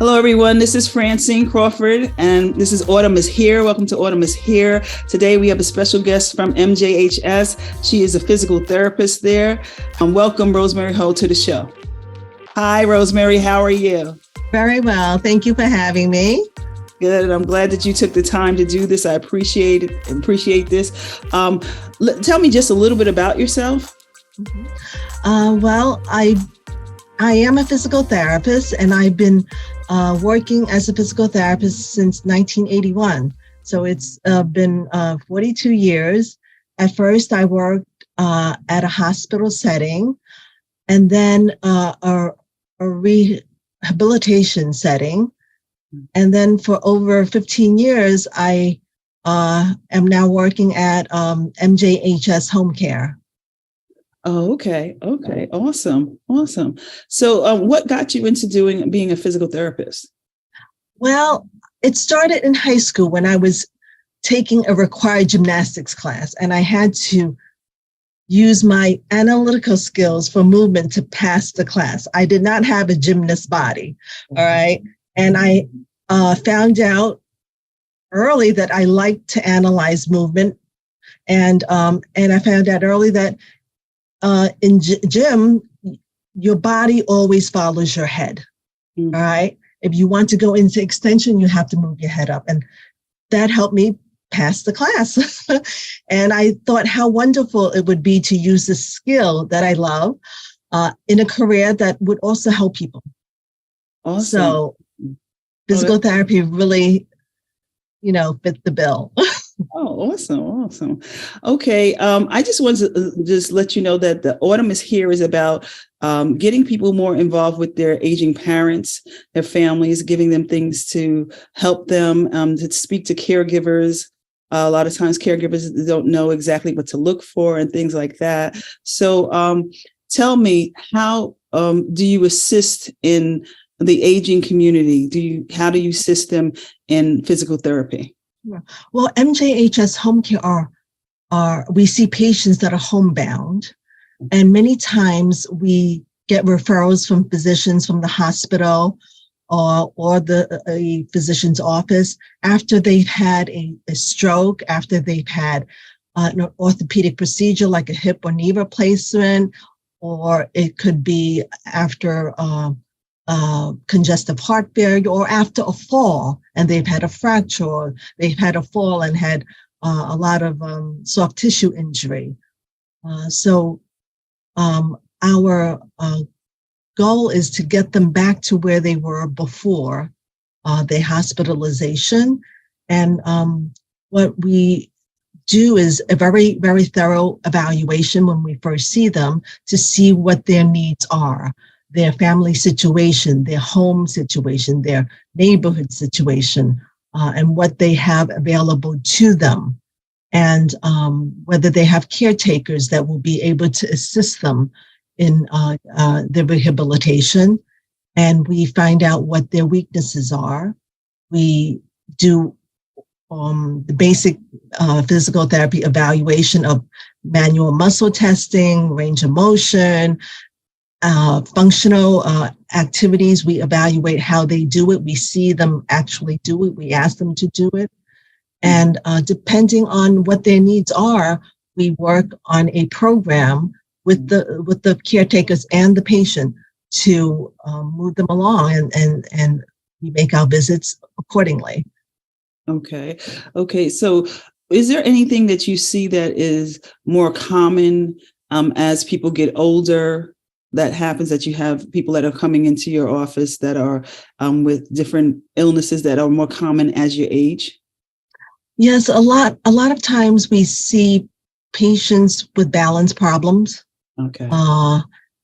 Hello, everyone. This is Francine Crawford, and this is Autumn is Here. Welcome to Autumn is Here. Today, we have a special guest from MJHS. She is a physical therapist there. Welcome, Rosemarie Ho, to the show. Hi, Rosemarie. How are you? Very well. Thank you for having me. Good. I'm glad that you took the time to do this. I appreciate it. Appreciate this. Tell me just a little bit about yourself. Well, I am a physical therapist, and I've been working as a physical therapist since 1981. So it's been 42 years. At first, I worked at a hospital setting, and then a rehabilitation setting. And then for over 15 years, I am now working at MJHS Home Care. Oh, okay. Okay. Awesome. Awesome. So what got you into being a physical therapist? Well, it started in high school when I was taking a required gymnastics class, and I had to use my analytical skills for movement to pass the class. I did not have a gymnast body. All right. And I found out early that I liked to analyze movement. And I found out early that in gym, your body always follows your head. Mm-hmm. All right. If you want to go into extension, you have to move your head up. And that helped me pass the class. And I thought how wonderful it would be to use this skill that I love in a career that would also help people. Awesome. So physical therapy really, fit the bill. Oh, awesome. Awesome. Okay. I just want to just let you know that the Autumn is Here is about getting people more involved with their aging parents, their families, giving them things to help them, to speak to caregivers. A lot of times caregivers don't know exactly what to look for and things like that. So tell me, how do you assist in the aging community? How do you assist them in physical therapy? Well, MJHS Home Care we see patients that are homebound, and many times we get referrals from physicians from the hospital or the physician's office after they've had a stroke, after they've had an orthopedic procedure like a hip or knee replacement, or it could be after congestive heart failure, or after a fall and they've had a fracture, or they've had a fall and had a lot of soft tissue injury. So our goal is to get them back to where they were before their hospitalization. And what we do is a very, very thorough evaluation when we first see them to see what their needs are, their family situation, their home situation, their neighborhood situation, and what they have available to them, and whether they have caretakers that will be able to assist them in their rehabilitation. And we find out what their weaknesses are. We do the basic physical therapy evaluation of manual muscle testing, range of motion, functional activities. We evaluate how they do it. We see them actually do it. We ask them to do it. And depending on what their needs are, we work on a program with the caretakers and the patient to move them along, and we make our visits accordingly. Okay. Okay. So is there anything that you see that is more common as people get older that happens, that you have people that are coming into your office that are with different illnesses that are more common as you age? Yes, a lot of times we see patients with balance problems. Okay.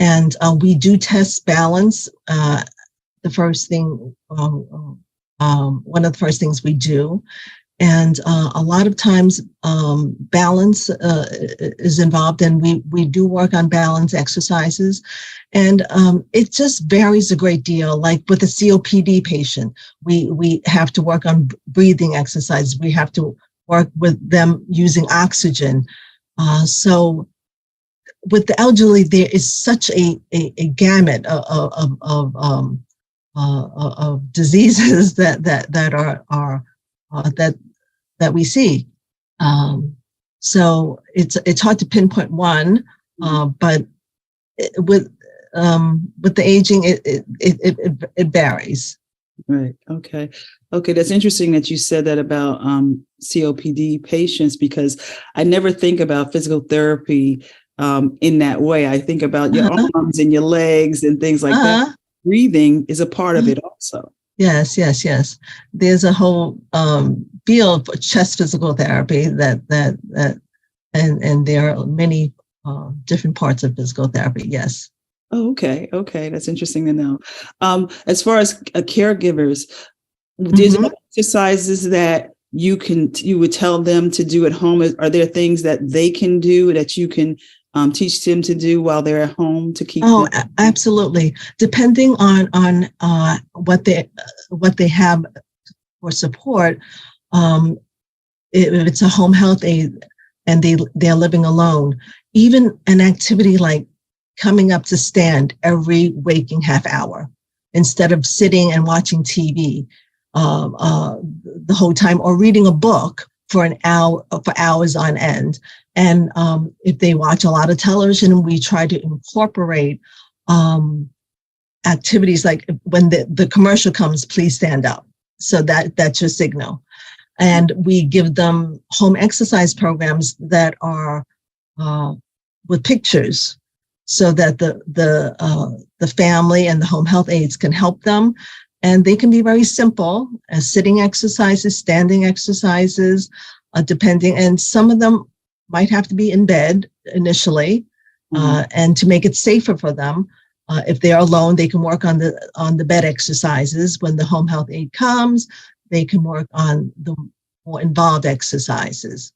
And we do test balance. The first thing, one of the first things we do. And a lot of times balance is involved, and we do work on balance exercises. And it just varies a great deal. Like with a COPD patient, we have to work on breathing exercises. We have to work with them using oxygen. So with the elderly, there is such a gamut of of diseases that we see. So it's hard to pinpoint one, but with the aging, it varies. Right. Okay. Okay. That's interesting that you said that about COPD patients, because I never think about physical therapy in that way. I think about your arms and your legs and things like that. Breathing is a part of it also. Yes. There's a whole field for chest physical therapy and there are many different parts of physical therapy. Yes. Oh, okay. Okay. That's interesting to know. As far as caregivers, there's exercises that you would tell them to do at home. Are there things that they can do that you can teach them to do while they're at home to keep them? Absolutely. Depending on what they have for support, if it's a home health aide and they're living alone, even an activity like coming up to stand every waking half hour instead of sitting and watching TV the whole time, or reading a book for an hour, for hours on end. And if they watch a lot of television, we try to incorporate activities like when the commercial comes, please stand up. So that's your signal. And we give them home exercise programs that are with pictures, so that the family and the home health aides can help them. And they can be very simple, as sitting exercises, standing exercises, depending. And some of them might have to be in bed initially, and to make it safer for them. If they're alone, they can work on the bed exercises. When the home health aide comes, they can work on the more involved exercises.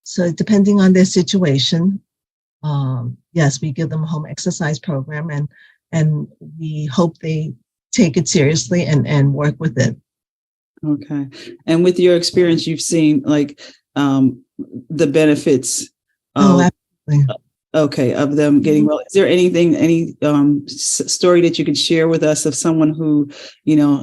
So depending on their situation, yes, we give them a home exercise program, and we hope they take it seriously and work with it. Okay. And with your experience, you've seen like the benefits of, absolutely. Of them getting well. Is there any story that you could share with us of someone who,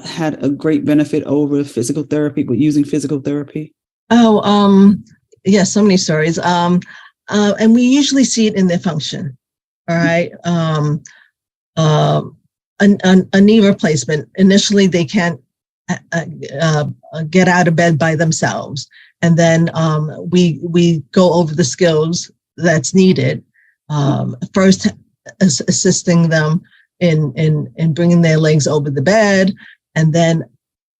had a great benefit over physical therapy, but using physical therapy? Yes, so many stories. And we usually see it in their function. All right. A knee replacement. Initially, they can't get out of bed by themselves, and then we go over the skills that's needed. First, assisting them in bringing their legs over the bed, and then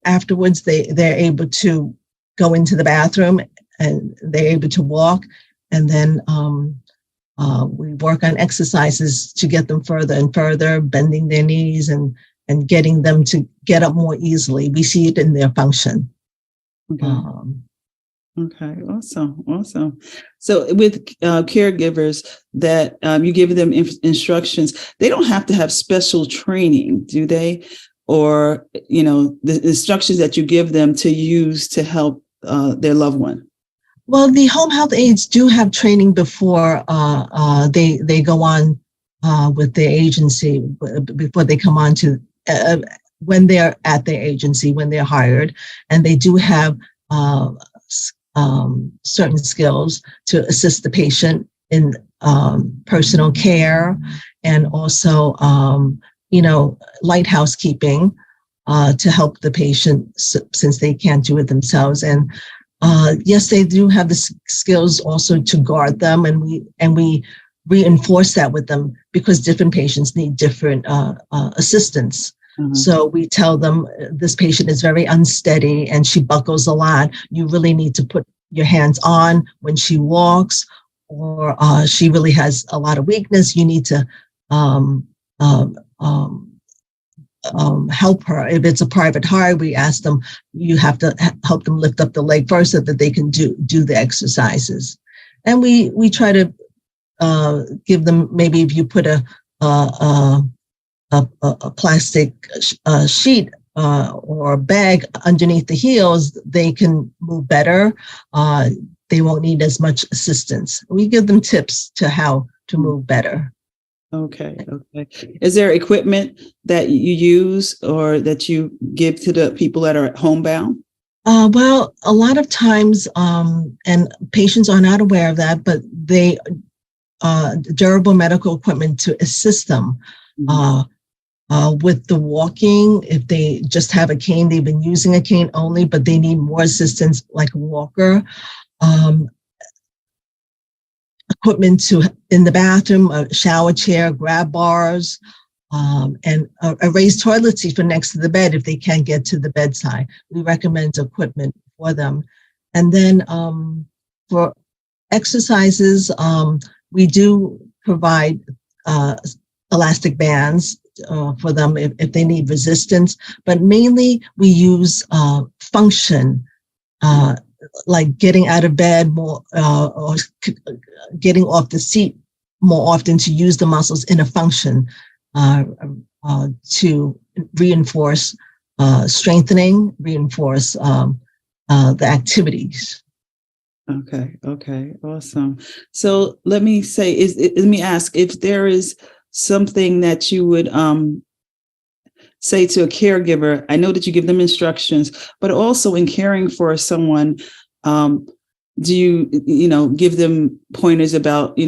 afterwards they're able to go into the bathroom and they're able to walk, and then we work on exercises to get them further and further, bending their knees and getting them to get up more easily. We see it in their function. Okay. Okay. Awesome. So with caregivers that you give them instructions, they don't have to have special training, do they? Or, the instructions that you give them to use to help their loved one? Well, the home health aides do have training before they go on with their agency, before they come on to when they're at their agency, when they're hired, and they do have certain skills to assist the patient in personal care, and also light housekeeping to help the patient since they can't do it themselves. And yes, they do have the skills also to guard them, and we reinforce that with them because different patients need different assistance. So we tell them, this patient is very unsteady and she buckles a lot. You really need to put your hands on when she walks, or she really has a lot of weakness. You need to help her. If it's a private hire, we ask them, you have to help them lift up the leg first so that they can do the exercises. And we try to give them, maybe if you put a plastic sheet or a bag underneath the heels, they can move better. They won't need as much assistance. We give them tips to how to move better. Okay. Is there equipment that you use or that you give to the people that are homebound? Well, a lot of times, and patients are not aware of that, but they durable medical equipment to assist them with the walking. If they just have a cane, they've been using a cane only, but they need more assistance, like a walker. Equipment to in the bathroom, a shower chair, grab bars, and a raised toilet seat for next to the bed if they can't get to the bedside. We recommend equipment for them. And then for exercises, we do provide elastic bands for them if they need resistance, but mainly we use function, like getting out of bed more, or getting off the seat more often to use the muscles in a function to reinforce strengthening, reinforce the activities. Okay, awesome. So let me ask if there is something that you would say to a caregiver. I know that you give them instructions, but also in caring for someone, do you give them pointers about,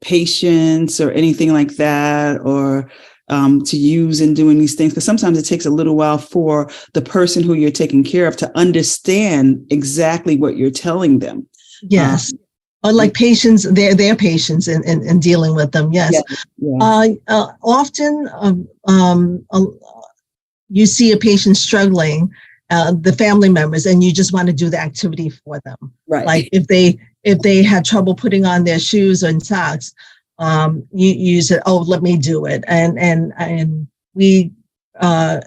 patience or anything like that, or to use in doing these things? Because sometimes it takes a little while for the person who you're taking care of to understand exactly what you're telling them. Yes. Or like patients, their patients in dealing with them. Yes. Yeah. Often you see a patient struggling, the family members, and you just want to do the activity for them. Right. Like if they had trouble putting on their shoes and socks, you said, "Oh, let me do it," and we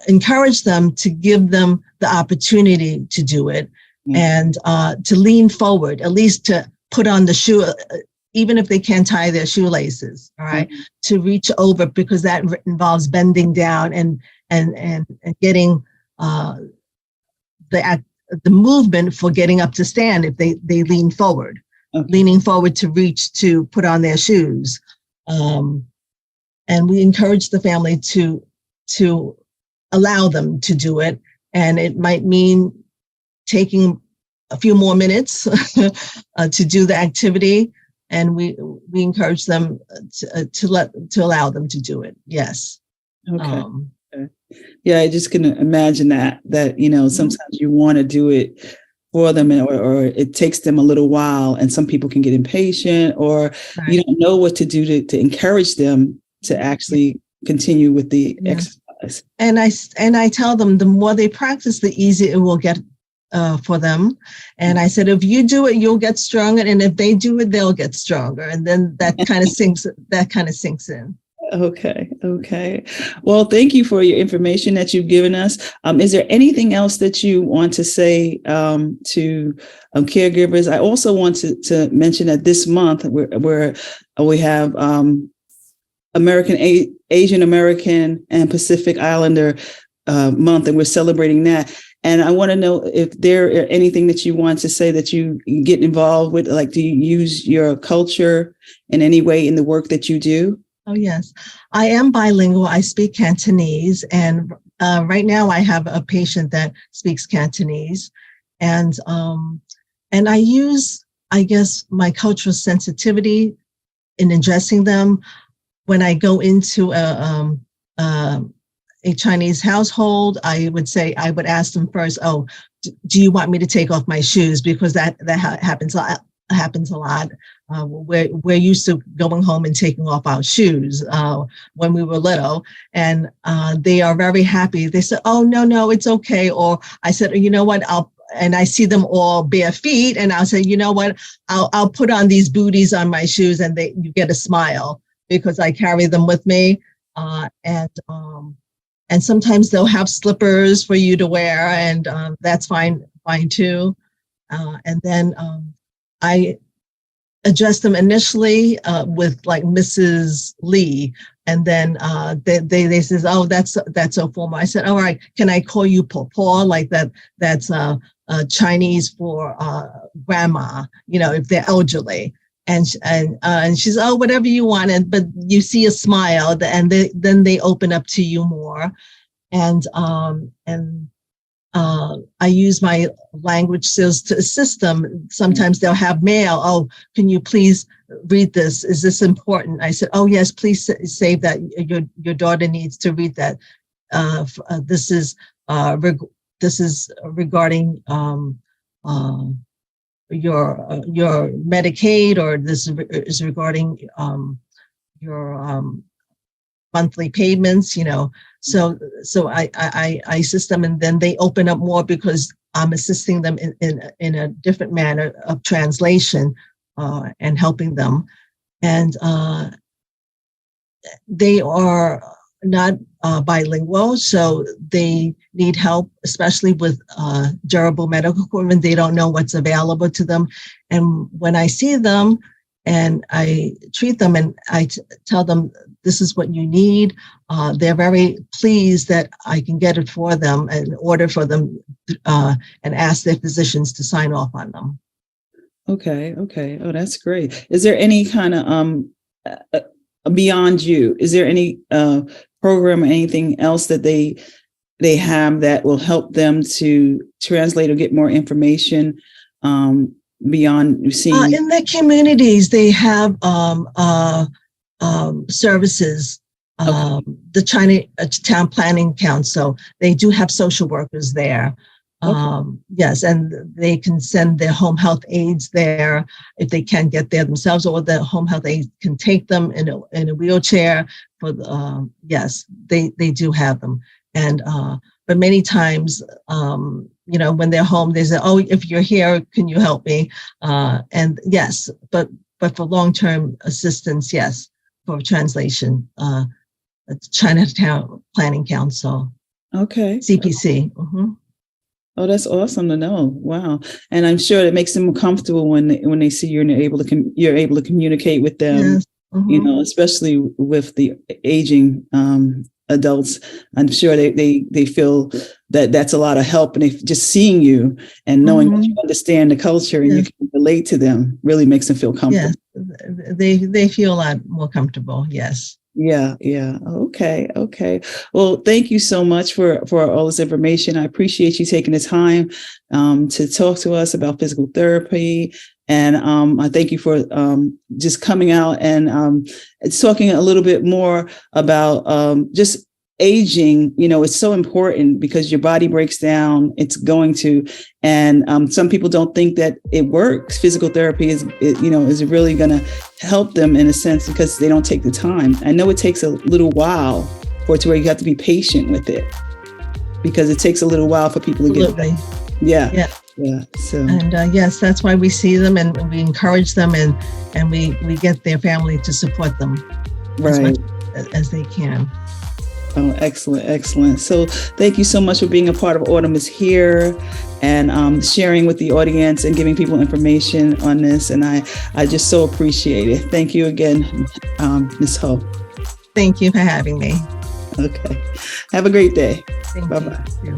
encourage them to give them the opportunity to do it, and to lean forward, at least to put on the shoe, even if they can't tie their shoelaces. All right, to reach over, because that involves bending down and getting the movement for getting up to stand if they lean forward. Leaning forward to reach to put on their shoes. And we encourage the family to allow them to do it. And it might mean taking a few more minutes to do the activity. And we encourage them to allow them to do it. Yes. Okay. Yeah, I just can imagine that sometimes you want to do it for them, or it takes them a little while, and some people can get impatient, or you don't know what to do to encourage them to actually continue with the exercise. And I tell them the more they practice, the easier it will get for them. And I said, if you do it, you'll get stronger, and if they do it, they'll get stronger. And then that kind of sinks in. Okay. Well, thank you for your information that you've given us. Is there anything else that you want to say to caregivers? I also want to mention that this month we have Asian American and Pacific Islander month, and we're celebrating that. And I want to know if there are anything that you want to say that you get involved with, like, do you use your culture in any way in the work that you do? Oh, yes. I am bilingual. I speak Cantonese. And right now I have a patient that speaks Cantonese. And I use, I guess, my cultural sensitivity in addressing them. When I go into a Chinese household, I would ask them first, "Oh, do you want me to take off my shoes?" Because that happens a lot. We're used to going home and taking off our shoes when we were little, and they are very happy. They said, "Oh, no, it's okay." Or I said, "You know what? And I see them all bare feet, and I'll say, "You know what? I'll put on these booties on my shoes," and you get a smile because I carry them with me, and sometimes they'll have slippers for you to wear, and that's fine too. And then I address them initially with like Mrs. Lee, and then they says, "Oh, that's so formal." I said, "All right, can I call you Paw?" Like that? That's Chinese for grandma. If they're elderly. and she's, oh, whatever you wanted, but you see a smile, and then they open up to you more. And I use my language skills to assist them. Sometimes they'll have mail. Oh, can you please read this? Is this important? I said, oh yes, please save that. Your daughter needs to read that. This is regarding your Medicaid, or this is regarding your monthly payments, So I assist them, and then they open up more because I'm assisting them in a different manner of translation and helping them. And they are not bilingual, so they need help, especially with durable medical equipment. They don't know what's available to them. And when I see them and I treat them and I tell them, this is what you need, they're very pleased that I can get it for them and order for them and ask their physicians to sign off on them. Okay. Oh, that's great. Is there any kind of beyond you? Is there any program or anything else that they have that will help them to translate or get more information beyond seeing? In the communities, they have services. The Town Planning Council, they do have social workers there. Okay. Yes, and they can send their home health aides there if they can't get there themselves, or the home health aides can take them in a wheelchair. Yes, they do have them, and but many times, when they're home, they say, "Oh, if you're here, can you help me?" And yes, but for long-term assistance, yes, for translation, Chinatown Planning Council. Okay. CPC. Mm-hmm. Oh, that's awesome to know. Wow. And I'm sure it makes them comfortable when they see you and you're able to communicate with them, Yes. Mm-hmm. Especially with the aging adults. I'm sure they feel that that's a lot of help. And they just seeing you and knowing that you understand the culture and you can relate to them really makes them feel comfortable. Yes, they feel a lot more comfortable. Yes. Yeah. Okay. Well, thank you so much for all this information. I appreciate you taking the time to talk to us about physical therapy. And I thank you for just coming out and talking a little bit more about just aging. It's so important because your body breaks down. It's going to, and some people don't think that it works. Physical therapy is really going to help them in a sense because they don't take the time. I know it takes a little while for it to where you have to be patient with it because it takes a little while for people to get better. Yeah. So, and yes, that's why we see them and we encourage them and we get their family to support them as much as they can. Oh, excellent. So thank you so much for being a part of Autumn is Here and sharing with the audience and giving people information on this. And I just so appreciate it. Thank you again, Ms. Ho. Thank you for having me. Okay. Have a great day. Thank Bye-bye. you.